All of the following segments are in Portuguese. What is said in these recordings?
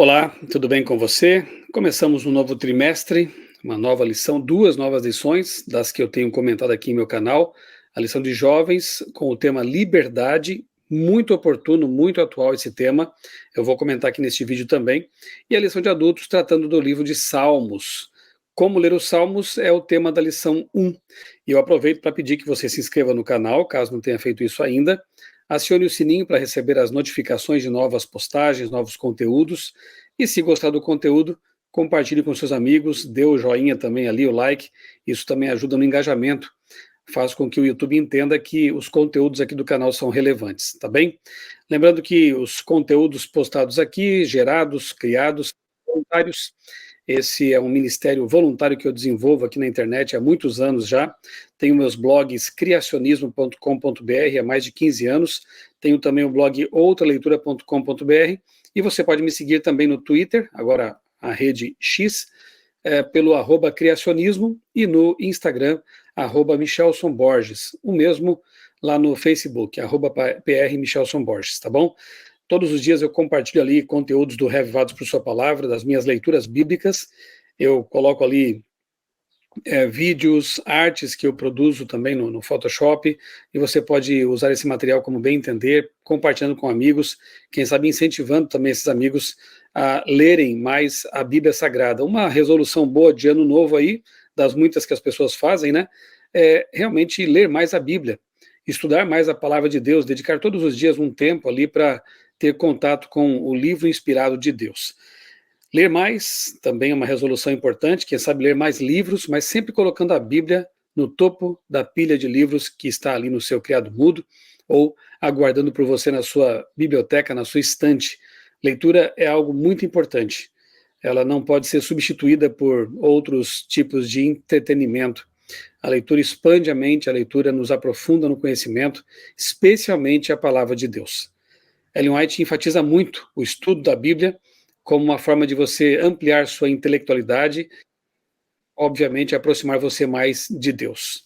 Olá, tudo bem com você? Começamos um novo trimestre, uma nova lição, duas novas lições das que eu tenho comentado aqui em meu canal. A lição de jovens com o tema liberdade, muito oportuno, muito atual esse tema. Eu vou comentar aqui neste vídeo também. E a lição de adultos tratando do livro de Salmos. Como ler os Salmos é o tema da lição 1. E eu aproveito para pedir que você se inscreva no canal, caso não tenha feito isso ainda. Acione o sininho para receber as notificações de novas postagens, novos conteúdos. E se gostar do conteúdo, compartilhe com seus amigos, dê o joinha também ali, o like. Isso também ajuda no engajamento. Faz com que o YouTube entenda que os conteúdos aqui do canal são relevantes, tá bem? Lembrando que os conteúdos postados aqui, gerados, criados, voluntários. Esse é um ministério voluntário que eu desenvolvo aqui na internet há muitos anos já. Tenho meus blogs criacionismo.com.br há mais de 15 anos. Tenho também o blog outraleitura.com.br e você pode me seguir também no Twitter, agora a rede X, pelo @criacionismo e no Instagram, @MichelsonBorges. O mesmo lá no Facebook, @PRMichelsonBorges, tá bom? Todos os dias eu compartilho ali conteúdos do Revivados por Sua Palavra, das minhas leituras bíblicas. Eu coloco ali vídeos, artes que eu produzo também no Photoshop, e você pode usar esse material como bem entender, compartilhando com amigos, quem sabe incentivando também esses amigos a lerem mais a Bíblia Sagrada. Uma resolução boa de ano novo aí, das muitas que as pessoas fazem, né? É realmente ler mais a Bíblia, estudar mais a palavra de Deus, dedicar todos os dias um tempo ali para ter contato com o livro inspirado de Deus. Ler mais também é uma resolução importante, quem sabe ler mais livros, mas sempre colocando a Bíblia no topo da pilha de livros que está ali no seu criado mudo ou aguardando por você na sua biblioteca, na sua estante. Leitura é algo muito importante. Ela não pode ser substituída por outros tipos de entretenimento. A leitura expande a mente, a leitura nos aprofunda no conhecimento, especialmente a palavra de Deus. Ellen White enfatiza muito o estudo da Bíblia como uma forma de você ampliar sua intelectualidade, obviamente aproximar você mais de Deus.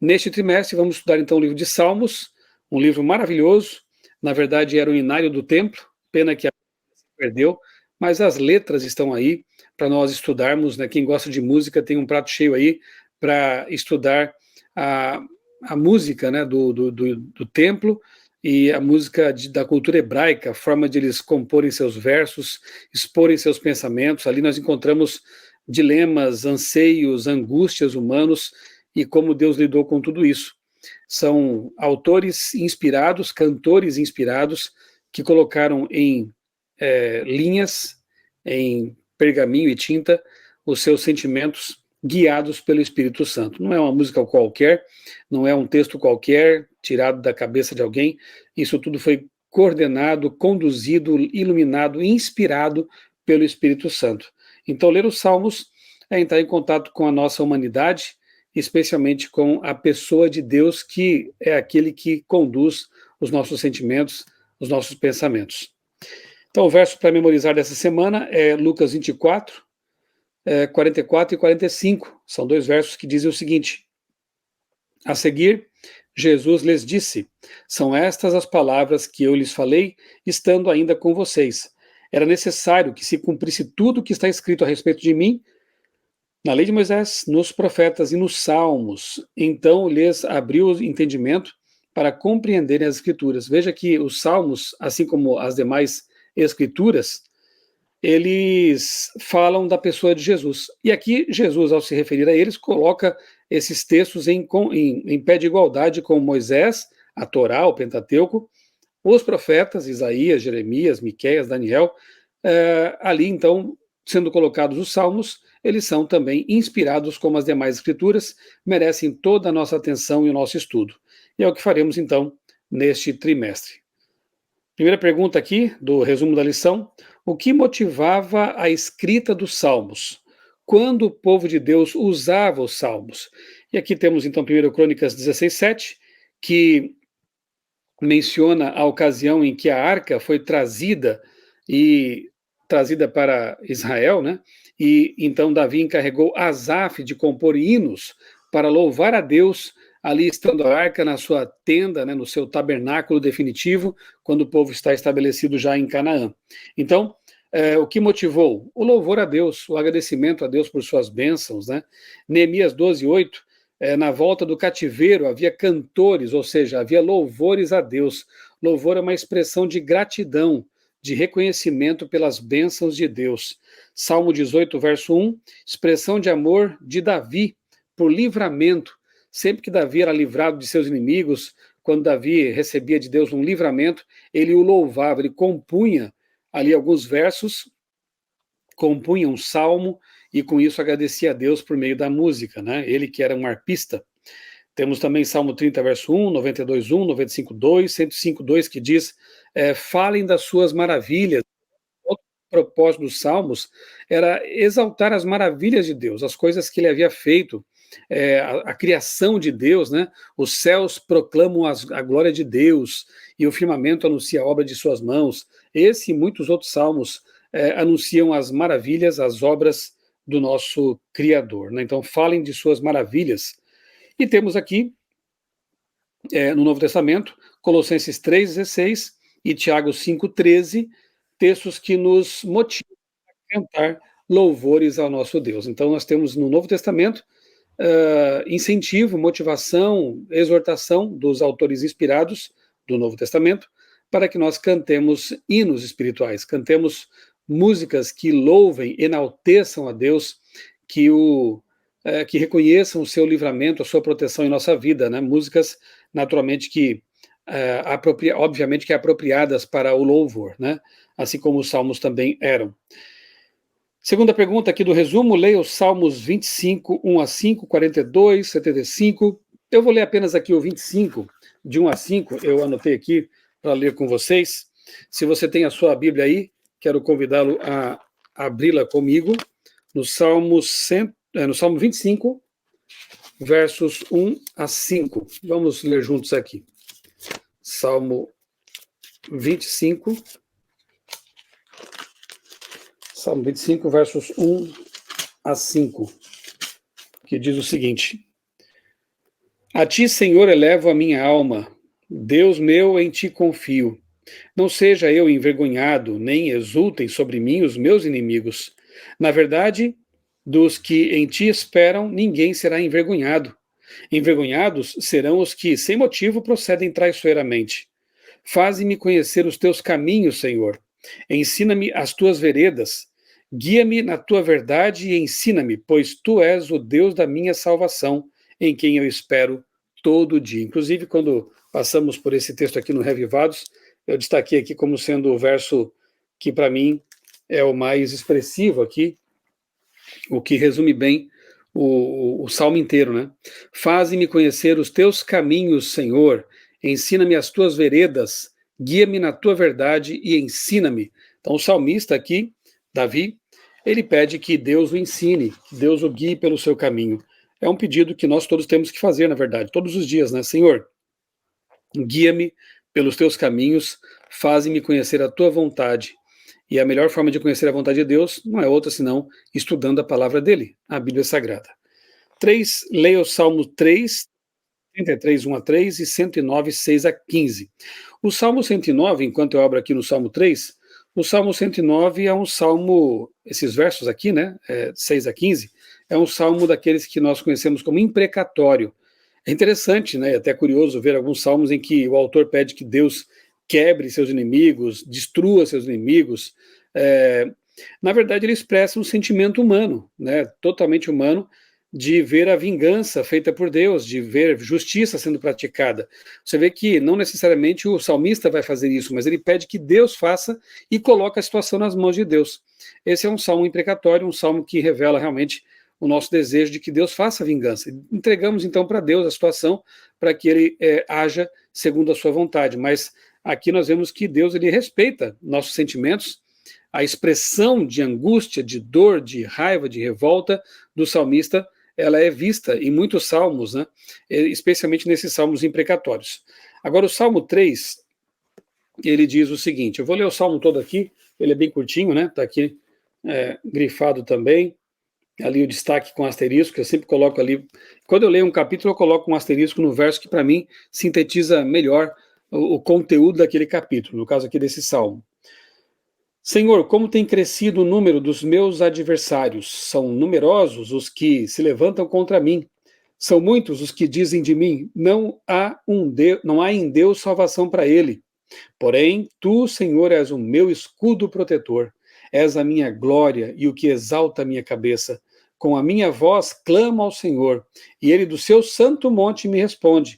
Neste trimestre vamos estudar então o livro de Salmos, um livro maravilhoso, na verdade era o inário do templo, pena que a se perdeu, mas as letras estão aí para nós estudarmos, né? Quem gosta de música tem um prato cheio aí para estudar a, a música, né, do templo, e a música da cultura hebraica, a forma de eles comporem seus versos, exporem seus pensamentos. Ali nós encontramos dilemas, anseios, angústias humanos e como Deus lidou com tudo isso. São autores inspirados, cantores inspirados, que colocaram em linhas, em pergaminho e tinta, os seus sentimentos guiados pelo Espírito Santo. Não é uma música qualquer, não é um texto qualquer, tirado da cabeça de alguém. Isso tudo foi coordenado, conduzido, iluminado, inspirado pelo Espírito Santo. Então, ler os Salmos é entrar em contato com a nossa humanidade, especialmente com a pessoa de Deus, que é aquele que conduz os nossos sentimentos, os nossos pensamentos. Então, o verso para memorizar dessa semana é Lucas 24, 44 e 45. São dois versos que dizem o seguinte: a seguir, Jesus lhes disse: são estas as palavras que eu lhes falei, estando ainda com vocês. Era necessário que se cumprisse tudo o que está escrito a respeito de mim na lei de Moisés, nos profetas e nos salmos. Então lhes abriu o entendimento para compreenderem as escrituras. Veja que os salmos, assim como as demais escrituras, eles falam da pessoa de Jesus. E aqui Jesus, ao se referir a eles, coloca esses textos em pé de igualdade com Moisés, a Torá, o Pentateuco, os profetas, Isaías, Jeremias, Miqueias, Daniel. Ali, então, sendo colocados os salmos, eles são também inspirados como as demais escrituras, merecem toda a nossa atenção e o nosso estudo. E é o que faremos, então, neste trimestre. Primeira pergunta aqui, do resumo da lição: o que motivava a escrita dos salmos? Quando o povo de Deus usava os salmos? E aqui temos, então, 1 Crônicas 16:7, que menciona a ocasião em que a arca foi trazida para Israel, né? E então Davi encarregou Asaf de compor hinos para louvar a Deus, ali estando a arca na sua tenda, né, no seu tabernáculo definitivo, quando o povo está estabelecido já em Canaã. Então, O que motivou? O louvor a Deus, o agradecimento a Deus por suas bênçãos, né? Neemias 12:8, na volta do cativeiro havia cantores, ou seja, havia louvores a Deus. Louvor é uma expressão de gratidão, de reconhecimento pelas bênçãos de Deus. Salmo 18, verso 1, expressão de amor de Davi por livramento. Sempre que Davi era livrado de seus inimigos, quando Davi recebia de Deus um livramento, ele o louvava, ele compunha ali alguns versos, compunha um salmo e com isso agradecia a Deus por meio da música, né? Ele que era um arpista. Temos também Salmo 30, verso 1, 92:1, 95:2, 105:2, que diz, falem das suas maravilhas. O propósito dos Salmos era exaltar as maravilhas de Deus, as coisas que ele havia feito, a criação de Deus, né? Os céus proclamam a glória de Deus e o firmamento anuncia a obra de suas mãos. Esse e muitos outros salmos anunciam as maravilhas, as obras do nosso Criador, né? Então, falem de suas maravilhas. E temos aqui, no Novo Testamento, Colossenses 3,16 e Tiago 5,13, textos que nos motivam a cantar louvores ao nosso Deus. Então, nós temos no Novo Testamento incentivo, motivação, exortação dos autores inspirados do Novo Testamento para que nós cantemos hinos espirituais, cantemos músicas que louvem, enalteçam a Deus, que reconheçam o seu livramento, a sua proteção em nossa vida, né? Músicas, naturalmente, obviamente que apropriadas para o louvor, né? Assim como os salmos também eram. Segunda pergunta aqui do resumo, leia os Salmos 25, 1 a 5, 42, 75. Eu vou ler apenas aqui o 25, de 1 a 5, eu anotei aqui para ler com vocês. Se você tem a sua Bíblia aí, quero convidá-lo a abri-la comigo, no Salmo 25, versos 1 a 5. Vamos ler juntos aqui. Salmo 25, versos 1 a 5, que diz o seguinte: A ti, Senhor, elevo a minha alma, Deus meu, em ti confio. Não seja eu envergonhado, nem exultem sobre mim os meus inimigos. Na verdade, dos que em ti esperam, ninguém será envergonhado. Envergonhados serão os que, sem motivo, procedem traiçoeiramente. Faze-me conhecer os teus caminhos, Senhor. Ensina-me as tuas veredas. Guia-me na tua verdade e ensina-me, pois tu és o Deus da minha salvação, em quem eu espero todo dia. Inclusive, quando passamos por esse texto aqui no Revivados, eu destaquei aqui como sendo o verso que, para mim, é o mais expressivo aqui, o que resume bem o salmo inteiro, né? Faze-me conhecer os teus caminhos, Senhor, ensina-me as tuas veredas, guia-me na tua verdade e ensina-me. Então, o salmista aqui, Davi, ele pede que Deus o ensine, que Deus o guie pelo seu caminho. É um pedido que nós todos temos que fazer, na verdade, todos os dias, né? Senhor, guia-me pelos teus caminhos, faze-me conhecer a tua vontade. E a melhor forma de conhecer a vontade de Deus não é outra senão estudando a palavra dele, a Bíblia Sagrada. 3, leia o Salmo 3, 33, 1 a 3 e 109, 6 a 15. O Salmo 109, enquanto eu abro aqui no Salmo 3, o Salmo 109 é um salmo, esses versos aqui, né, 6 a 15, é um salmo daqueles que nós conhecemos como imprecatório. É interessante, né, até curioso ver alguns salmos em que o autor pede que Deus quebre seus inimigos, destrua seus inimigos. Na verdade, ele expressa um sentimento humano, né, totalmente humano, de ver a vingança feita por Deus, de ver justiça sendo praticada. Você vê que não necessariamente o salmista vai fazer isso, mas ele pede que Deus faça e coloca a situação nas mãos de Deus. Esse é um salmo imprecatório, um salmo que revela realmente o nosso desejo de que Deus faça a vingança. Entregamos então para Deus a situação para que ele haja segundo a sua vontade, mas aqui nós vemos que Deus ele respeita nossos sentimentos, a expressão de angústia, de dor, de raiva, de revolta do salmista, ela é vista em muitos salmos, né? Especialmente nesses salmos imprecatórios. Agora, o Salmo 3, ele diz o seguinte, eu vou ler o salmo todo aqui, ele é bem curtinho, né? Está aqui grifado também, ali o destaque com asterisco, eu sempre coloco ali, quando eu leio um capítulo, eu coloco um asterisco no verso que, para mim, sintetiza melhor o conteúdo daquele capítulo, no caso aqui desse salmo. Senhor, como tem crescido o número dos meus adversários? São numerosos os que se levantam contra mim. São muitos os que dizem de mim: não há em Deus salvação para ele. Porém, tu, Senhor, és o meu escudo protetor. És a minha glória e o que exalta a minha cabeça. Com a minha voz clamo ao Senhor, e ele do seu santo monte me responde.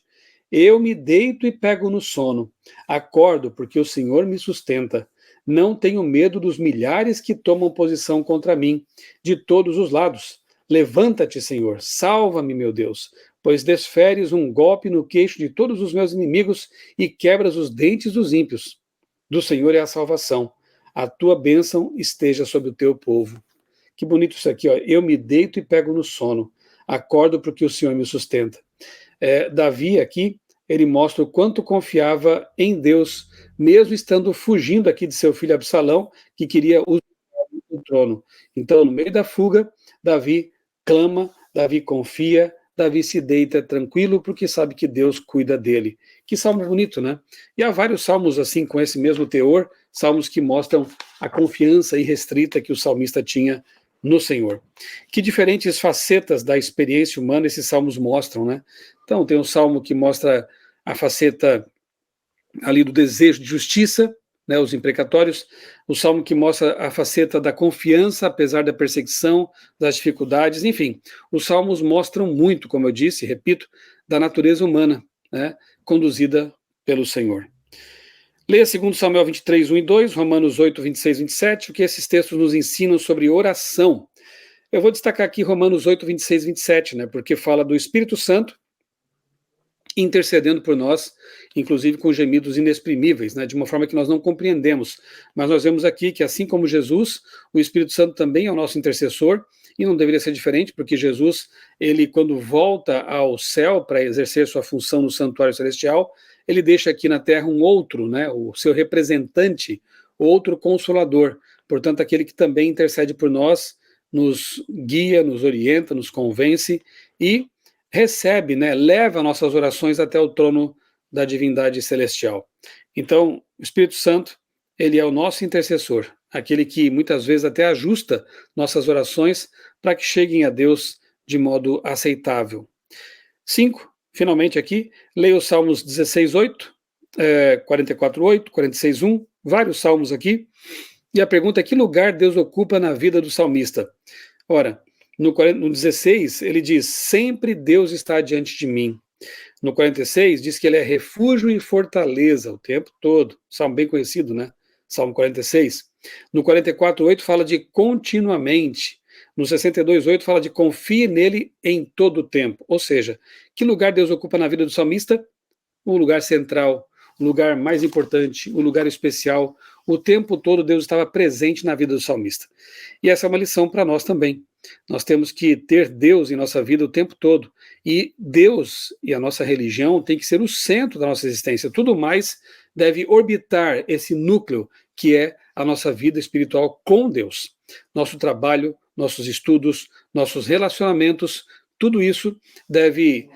Eu me deito e pego no sono. Acordo porque o Senhor me sustenta. Não tenho medo dos milhares que tomam posição contra mim, de todos os lados. Levanta-te, Senhor, salva-me, meu Deus, pois desferes um golpe no queixo de todos os meus inimigos e quebras os dentes dos ímpios. Do Senhor é a salvação. A tua bênção esteja sobre o teu povo. Que bonito isso aqui, ó. Eu me deito e pego no sono. Acordo porque o Senhor me sustenta. Davi aqui, ele mostra o quanto confiava em Deus, mesmo estando fugindo aqui de seu filho Absalão, que queria o trono. Então, no meio da fuga, Davi clama, Davi confia, Davi se deita tranquilo, porque sabe que Deus cuida dele. Que salmo bonito, né? E há vários salmos assim, com esse mesmo teor, salmos que mostram a confiança irrestrita que o salmista tinha no Senhor. Que diferentes facetas da experiência humana esses salmos mostram, né? Então, tem um salmo que mostra a faceta ali do desejo de justiça, né, os imprecatórios, o salmo que mostra a faceta da confiança, apesar da perseguição, das dificuldades, enfim, os salmos mostram muito, como eu disse, repito, da natureza humana, né, conduzida pelo Senhor. Leia 2 Samuel 23, 1 e 2, Romanos 8, 26 e 27, o que esses textos nos ensinam sobre oração. Eu vou destacar aqui Romanos 8, 26 e 27, né, porque fala do Espírito Santo intercedendo por nós, inclusive com gemidos inexprimíveis, né, de uma forma que nós não compreendemos. Mas nós vemos aqui que, assim como Jesus, o Espírito Santo também é o nosso intercessor, e não deveria ser diferente, porque Jesus, ele quando volta ao céu para exercer sua função no santuário celestial, ele deixa aqui na terra um outro, né, o seu representante, outro consolador, portanto, aquele que também intercede por nós, nos guia, nos orienta, nos convence e recebe, né, leva nossas orações até o trono da divindade celestial. Então, o Espírito Santo, ele é o nosso intercessor, aquele que muitas vezes até ajusta nossas orações para que cheguem a Deus de modo aceitável. 5, finalmente aqui, leia os Salmos 16, 8, 44, 8, 46, 1, vários salmos aqui, e a pergunta é: que lugar Deus ocupa na vida do salmista? Ora, no 16, ele diz: sempre Deus está diante de mim. No 46, diz que ele é refúgio e fortaleza o tempo todo. Salmo bem conhecido, né? Salmo 46. No 44, 8, fala de continuamente. No 62, 8, fala de confie nele em todo o tempo. Ou seja, que lugar Deus ocupa na vida do salmista? O lugar central, o lugar mais importante, o lugar especial. O tempo todo Deus estava presente na vida do salmista. E essa é uma lição para nós também. Nós temos que ter Deus em nossa vida o tempo todo. E Deus e a nossa religião tem que ser o centro da nossa existência. Tudo mais deve orbitar esse núcleo que é a nossa vida espiritual com Deus. Nosso trabalho, nossos estudos, nossos relacionamentos, tudo isso deve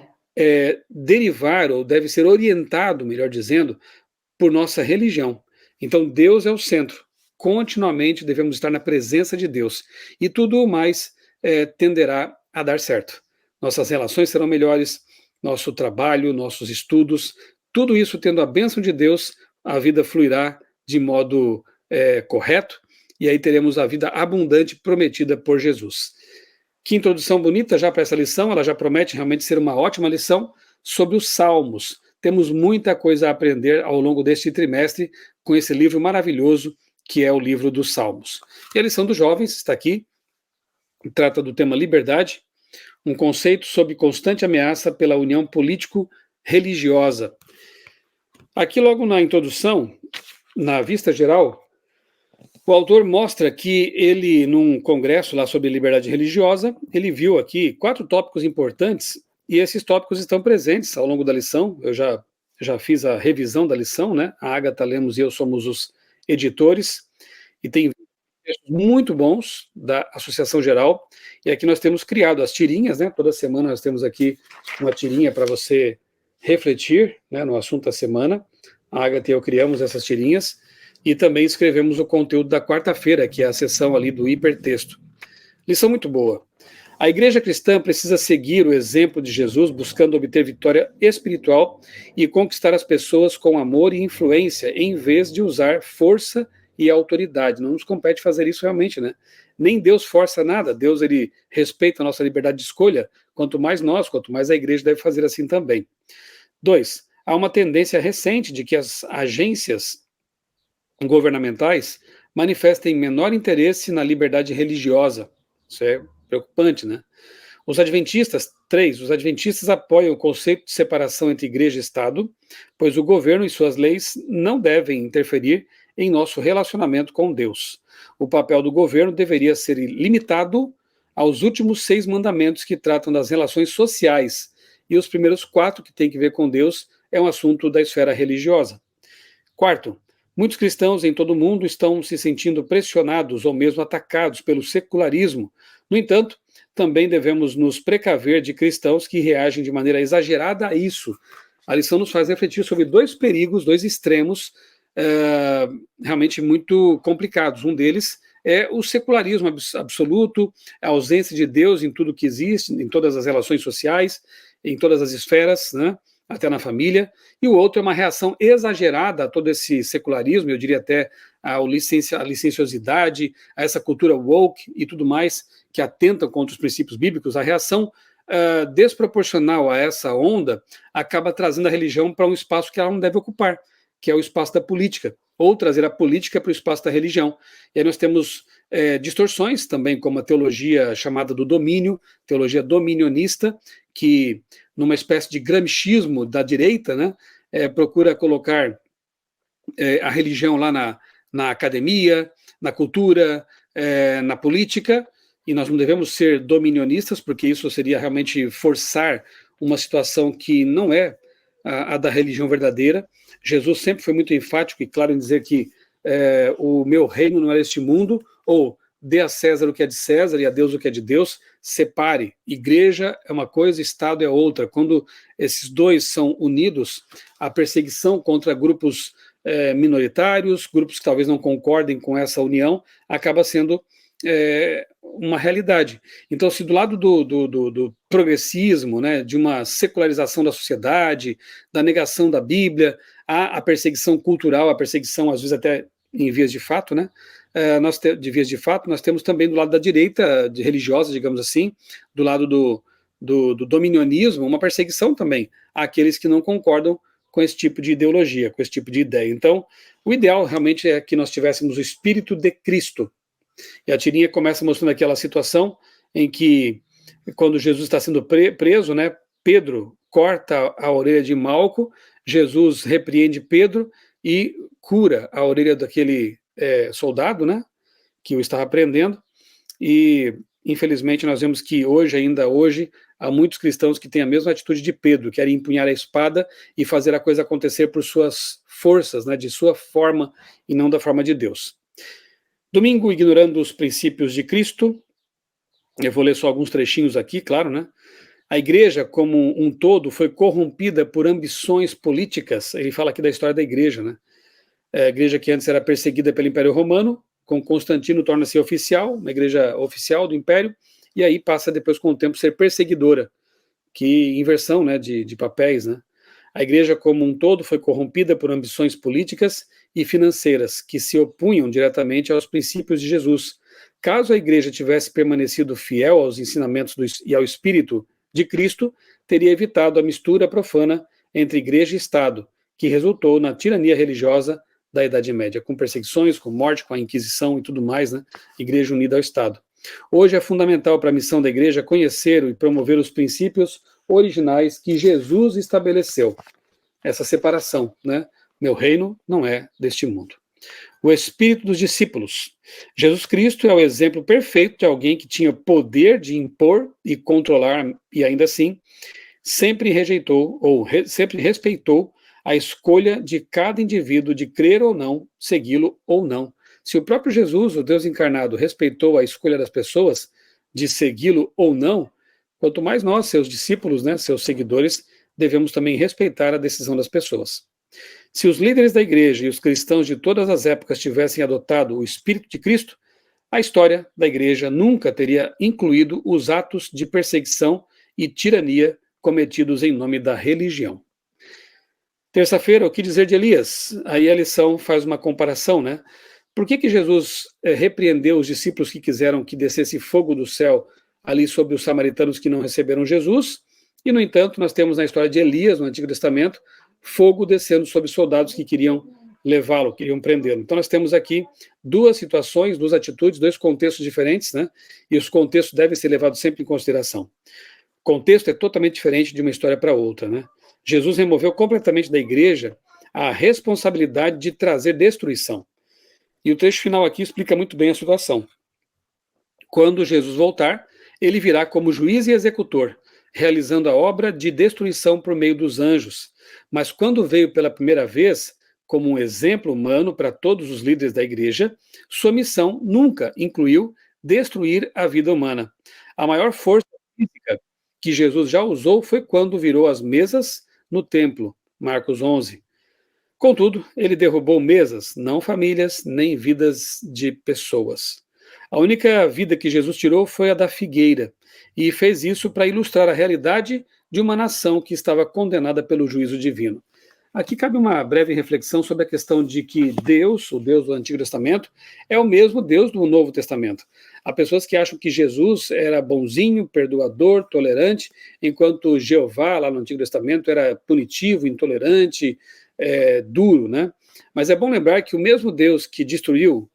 derivar ou deve ser orientado, melhor dizendo, por nossa religião. Então Deus é o centro. Continuamente devemos estar na presença de Deus e tudo o mais tenderá a dar certo. Nossas relações serão melhores, nosso trabalho, nossos estudos, tudo isso tendo a bênção de Deus, a vida fluirá de modo correto e aí teremos a vida abundante prometida por Jesus. Que introdução bonita já para essa lição, ela já promete realmente ser uma ótima lição sobre os Salmos. Temos muita coisa a aprender ao longo deste trimestre com esse livro maravilhoso que é o livro dos Salmos. E a lição dos jovens está aqui, trata do tema liberdade, um conceito sob constante ameaça pela união político-religiosa. Aqui logo na introdução, na vista geral, o autor mostra que ele, num congresso lá sobre liberdade religiosa, ele viu aqui 4 tópicos importantes e esses tópicos estão presentes ao longo da lição. Eu já fiz a revisão da lição, né? A Agatha Lemos e eu somos os editores e tem textos muito bons da Associação Geral e aqui nós temos criado as tirinhas, né? Toda semana nós temos aqui uma tirinha para você refletir, né, no assunto da semana. A Agatha e eu criamos essas tirinhas. E também escrevemos o conteúdo da quarta-feira, que é a sessão ali do hipertexto. Lição muito boa. A igreja cristã precisa seguir o exemplo de Jesus, buscando obter vitória espiritual e conquistar as pessoas com amor e influência, em vez de usar força e autoridade. Não nos compete fazer isso realmente, né? Nem Deus força nada. Deus, ele respeita a nossa liberdade de escolha, quanto mais nós, quanto mais a igreja deve fazer assim também. 2. Há uma tendência recente de que as agências governamentais manifestem menor interesse na liberdade religiosa. Isso é preocupante, né? Os adventistas apoiam o conceito de separação entre igreja e Estado, pois o governo e suas leis não devem interferir em nosso relacionamento com Deus. O papel do governo deveria ser limitado aos últimos 6 mandamentos que tratam das relações sociais, e os primeiros 4, que têm que ver com Deus, é um assunto da esfera religiosa. Quarto, muitos cristãos em todo o mundo estão se sentindo pressionados ou mesmo atacados pelo secularismo. No entanto, também devemos nos precaver de cristãos que reagem de maneira exagerada a isso. A lição nos faz refletir sobre 2 perigos, 2 extremos realmente muito complicados. Um deles é o secularismo absoluto, a ausência de Deus em tudo que existe, em todas as relações sociais, em todas as esferas, né? Até na família, e o outro é uma reação exagerada a todo esse secularismo, eu diria até a licenciosidade, a essa cultura woke e tudo mais, que atentam contra os princípios bíblicos. A reação desproporcional a essa onda acaba trazendo a religião para um espaço que ela não deve ocupar, que é o espaço da política, ou trazer a política para o espaço da religião. E aí nós temos distorções também, como a teologia chamada do domínio, teologia dominionista, que numa espécie de gramscismo da direita, né, procura colocar a religião lá na academia, na cultura, na política, e nós não devemos ser dominionistas, porque isso seria realmente forçar uma situação que não é a da religião verdadeira. Jesus sempre foi muito enfático e claro em dizer que o meu reino não é este mundo, ou dê a César o que é de César e a Deus o que é de Deus, separe. Igreja é uma coisa, Estado é outra. Quando esses dois são unidos, a perseguição contra grupos minoritários, grupos que talvez não concordem com essa união, acaba sendo uma realidade. Então, se do lado do progressismo, né, de uma secularização da sociedade, da negação da Bíblia, há a perseguição cultural, a perseguição, às vezes, até em vias de fato, né? Nós temos também do lado da direita religiosa, digamos assim, do lado do dominionismo, uma perseguição também àqueles que não concordam com esse tipo de ideologia, com esse tipo de ideia. Então, o ideal realmente é que nós tivéssemos o Espírito de Cristo. E a tirinha começa mostrando aquela situação em que, quando Jesus está sendo preso, né, Pedro corta a orelha de Malco, Jesus repreende Pedro e cura a orelha daquele soldado, né, que o estava prendendo, e infelizmente nós vemos que ainda hoje, há muitos cristãos que têm a mesma atitude de Pedro, querem empunhar a espada e fazer a coisa acontecer por suas forças, né, de sua forma e não da forma de Deus. Domingo, ignorando os princípios de Cristo, eu vou ler só alguns trechinhos aqui, claro, né? A igreja, como um todo, foi corrompida por ambições políticas. Ele fala aqui da história da igreja, né? A igreja que antes era perseguida pelo Império Romano, com Constantino torna-se oficial, uma igreja oficial do Império, e aí passa depois com o tempo a ser perseguidora, que inversão, né, de papéis, né? A igreja como um todo foi corrompida por ambições políticas e financeiras que se opunham diretamente aos princípios de Jesus. Caso a igreja tivesse permanecido fiel aos ensinamentos e ao Espírito de Cristo, teria evitado a mistura profana entre igreja e Estado, que resultou na tirania religiosa da Idade Média, com perseguições, com morte, com a Inquisição e tudo mais, né? Igreja unida ao Estado. Hoje é fundamental para a missão da igreja conhecer e promover os princípios originais que Jesus estabeleceu. Essa separação, né? Meu reino não é deste mundo. O espírito dos discípulos. Jesus Cristo é o exemplo perfeito de alguém que tinha poder de impor e controlar, e ainda assim, sempre sempre respeitou a escolha de cada indivíduo de crer ou não, segui-lo ou não. Se o próprio Jesus, o Deus encarnado, respeitou a escolha das pessoas de segui-lo ou não, quanto mais nós, seus discípulos, né, seus seguidores, devemos também respeitar a decisão das pessoas. Se os líderes da igreja e os cristãos de todas as épocas tivessem adotado o Espírito de Cristo, a história da igreja nunca teria incluído os atos de perseguição e tirania cometidos em nome da religião. Terça-feira, o que dizer de Elias? Aí a lição faz uma comparação, né? Por que Jesus repreendeu os discípulos que quiseram que descesse fogo do céu ali sobre os samaritanos que não receberam Jesus? E, no entanto, nós temos na história de Elias, no Antigo Testamento, fogo descendo sobre soldados que queriam levá-lo, queriam prendê-lo. Então nós temos aqui duas situações, duas atitudes, dois contextos diferentes, né? E os contextos devem ser levados sempre em consideração. O contexto é totalmente diferente de uma história para outra, né? Jesus removeu completamente da igreja a responsabilidade de trazer destruição. E o trecho final aqui explica muito bem a situação. Quando Jesus voltar, ele virá como juiz e executor, realizando a obra de destruição por meio dos anjos. Mas quando veio pela primeira vez, como um exemplo humano para todos os líderes da igreja, sua missão nunca incluiu destruir a vida humana. A maior força física que Jesus já usou foi quando virou as mesas no templo, Marcos 11. Contudo, ele derrubou mesas, não famílias, nem vidas de pessoas. A única vida que Jesus tirou foi a da figueira, e fez isso para ilustrar a realidade de uma nação que estava condenada pelo juízo divino. Aqui cabe uma breve reflexão sobre a questão de que Deus, o Deus do Antigo Testamento, é o mesmo Deus do Novo Testamento. Há pessoas que acham que Jesus era bonzinho, perdoador, tolerante, enquanto Jeová, lá no Antigo Testamento, era punitivo, intolerante, duro, né? Mas é bom lembrar que o mesmo Deus que destruiu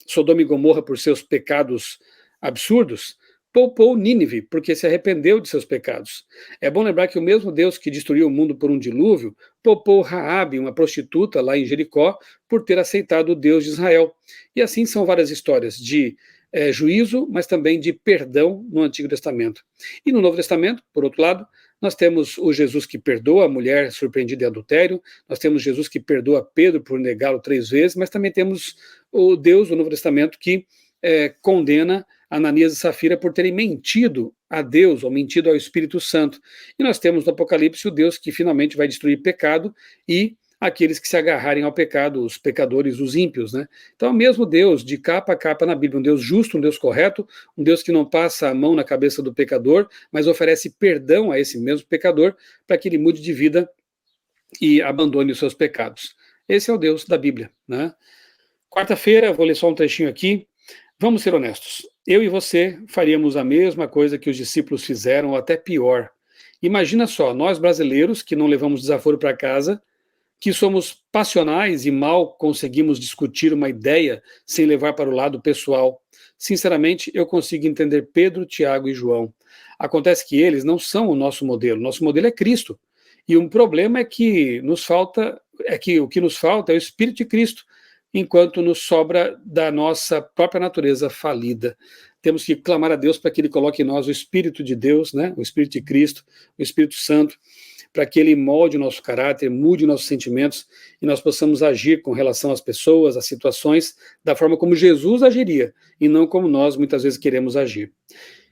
Sodoma e Gomorra por seus pecados absurdos, poupou Nínive, porque se arrependeu de seus pecados. É bom lembrar que o mesmo Deus que destruiu o mundo por um dilúvio, poupou Raabe, uma prostituta lá em Jericó, por ter aceitado o Deus de Israel. E assim são várias histórias de juízo, mas também de perdão no Antigo Testamento. E no Novo Testamento, por outro lado, nós temos o Jesus que perdoa a mulher surpreendida em adultério, nós temos Jesus que perdoa Pedro por negá-lo 3 vezes, mas também temos o Deus do Novo Testamento que condena Ananias e Safira por terem mentido a Deus, ou mentido ao Espírito Santo. E nós temos no Apocalipse o Deus que finalmente vai destruir pecado e aqueles que se agarrarem ao pecado, os pecadores, os ímpios, né? Então é o mesmo Deus, de capa a capa na Bíblia, um Deus justo, um Deus correto, um Deus que não passa a mão na cabeça do pecador, mas oferece perdão a esse mesmo pecador para que ele mude de vida e abandone os seus pecados. Esse é o Deus da Bíblia, né? Quarta-feira, vou ler só um trechinho aqui. Vamos ser honestos. Eu e você faríamos a mesma coisa que os discípulos fizeram, ou até pior. Imagina só, nós brasileiros que não levamos desaforo para casa, que somos passionais e mal conseguimos discutir uma ideia sem levar para o lado pessoal. Sinceramente, eu consigo entender Pedro, Tiago e João. Acontece que eles não são o nosso modelo é Cristo. E um problema é que o que nos falta é o Espírito de Cristo, enquanto nos sobra da nossa própria natureza falida. Temos que clamar a Deus para que Ele coloque em nós o Espírito de Deus, né? O Espírito de Cristo, o Espírito Santo, para que Ele molde o nosso caráter, mude nossos sentimentos e nós possamos agir com relação às pessoas, às situações, da forma como Jesus agiria e não como nós muitas vezes queremos agir.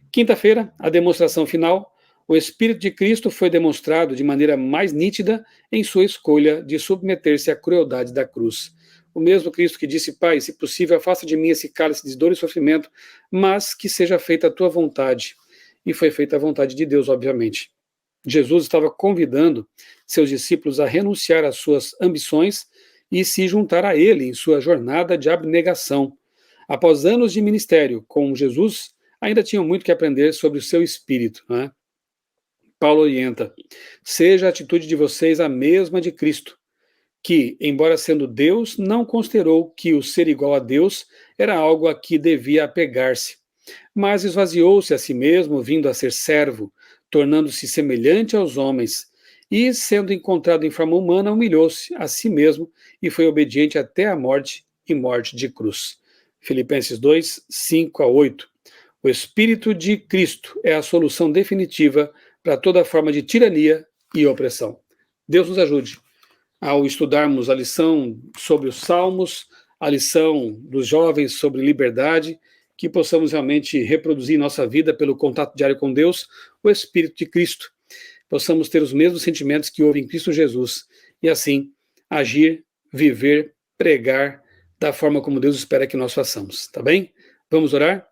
Quinta-feira, a demonstração final. O Espírito de Cristo foi demonstrado de maneira mais nítida em sua escolha de submeter-se à crueldade da cruz. O mesmo Cristo que disse, Pai, se possível, afasta de mim esse cálice de dor e sofrimento, mas que seja feita a tua vontade. E foi feita a vontade de Deus, obviamente. Jesus estava convidando seus discípulos a renunciar às suas ambições e se juntar a ele em sua jornada de abnegação. Após anos de ministério com Jesus, ainda tinham muito que aprender sobre o seu espírito, né? Paulo orienta, seja a atitude de vocês a mesma de Cristo, que, embora sendo Deus, não considerou que o ser igual a Deus era algo a que devia apegar-se, mas esvaziou-se a si mesmo, vindo a ser servo, tornando-se semelhante aos homens, e, sendo encontrado em forma humana, humilhou-se a si mesmo e foi obediente até a morte e morte de cruz. Filipenses 2, 5-8. O Espírito de Cristo é a solução definitiva para toda forma de tirania e opressão. Deus nos ajude ao estudarmos a lição sobre os Salmos, a lição dos jovens sobre liberdade, que possamos realmente reproduzir em nossa vida, pelo contato diário com Deus, o Espírito de Cristo. Possamos ter os mesmos sentimentos que houve em Cristo Jesus e assim agir, viver, pregar da forma como Deus espera que nós façamos, tá bem? Vamos orar?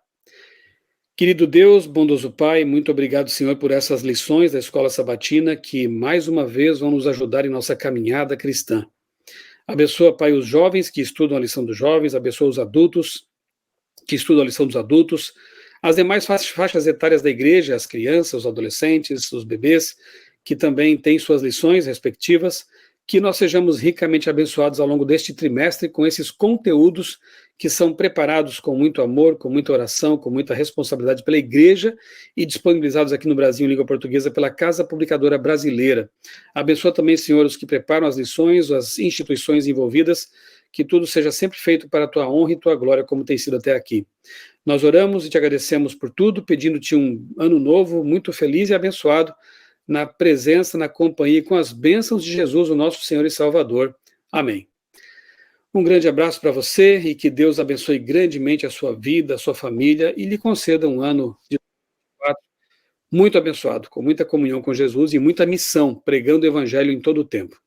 Querido Deus, bondoso Pai, muito obrigado, Senhor, por essas lições da Escola Sabatina que mais uma vez vão nos ajudar em nossa caminhada cristã. Abençoa, Pai, os jovens que estudam a lição dos jovens, abençoa os adultos que estudam a lição dos adultos, as demais faixas etárias da igreja, as crianças, os adolescentes, os bebês, que também têm suas lições respectivas, que nós sejamos ricamente abençoados ao longo deste trimestre com esses conteúdos que são preparados com muito amor, com muita oração, com muita responsabilidade pela igreja e disponibilizados aqui no Brasil em língua portuguesa pela Casa Publicadora Brasileira. Abençoa também, Senhor, os que preparam as lições, as instituições envolvidas, que tudo seja sempre feito para a tua honra e tua glória, como tem sido até aqui. Nós oramos e te agradecemos por tudo, pedindo-te um ano novo muito feliz e abençoado, na presença, na companhia e com as bênçãos de Jesus, o nosso Senhor e Salvador. Amém. Um grande abraço para você e que Deus abençoe grandemente a sua vida, a sua família e lhe conceda um ano de 2024 muito abençoado, com muita comunhão com Jesus e muita missão, pregando o evangelho em todo o tempo.